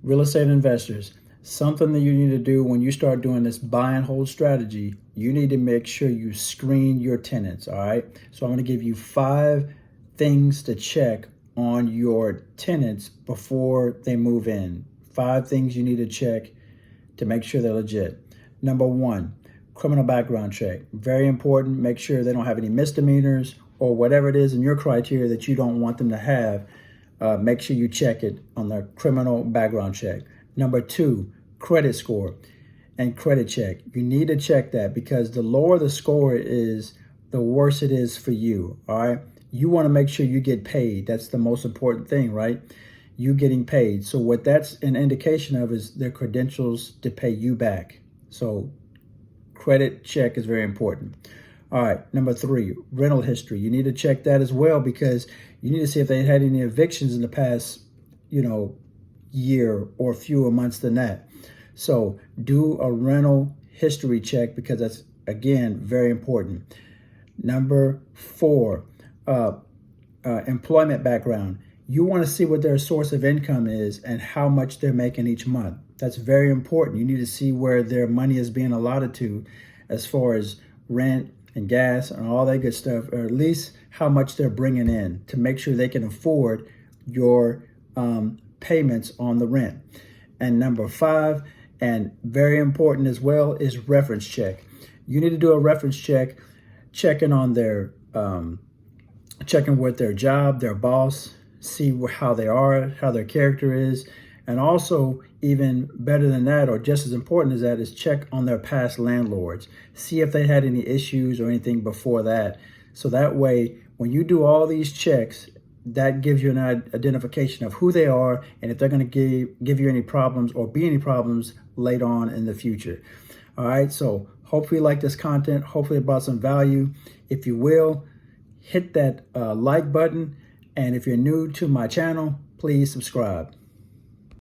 Real estate investors, something that you need to do when you start doing this buy and hold strategy, you need to make sure you screen your tenants. All right. So I'm going to give you 5 things to check on your tenants before they move in. 5 things you need to check to make sure they're legit. Number 1, criminal background check. Very important. Make sure they don't have any misdemeanors or whatever it is in your criteria that you don't want them to have. Make sure you check it on the criminal background check. Number 2, credit score and credit check. You need to check that because the lower the score is, the worse it is for you. All right. You want to make sure you get paid. That's the most important thing, right? You getting paid. So what that's an indication of is their credentials to pay you back. So credit check is very important. All right, number 3, rental history. You need to check that as well because you need to see if they had any evictions in the past, year or fewer months than that. So do a rental history check because that's, again, very important. Number 4, employment background. You want to see what their source of income is and how much they're making each month. That's very important. You need to see where their money is being allotted to as far as rent and gas and all that good stuff, or at least how much they're bringing in to make sure they can afford your payments on the rent. And number 5, and very important as well, is reference check. You need to do a reference check, checking on their, checking with their job, their boss, see how they are, how their character is. And also, even better than that, or just as important as that, is check on their past landlords. See if they had any issues or anything before that. So that way, when you do all these checks, that gives you an identification of who they are and if they're going to give you any problems or be any problems later on in the future. All right, so hopefully you like this content. Hopefully it brought some value. If you will, hit that like button. And if you're new to my channel, please subscribe.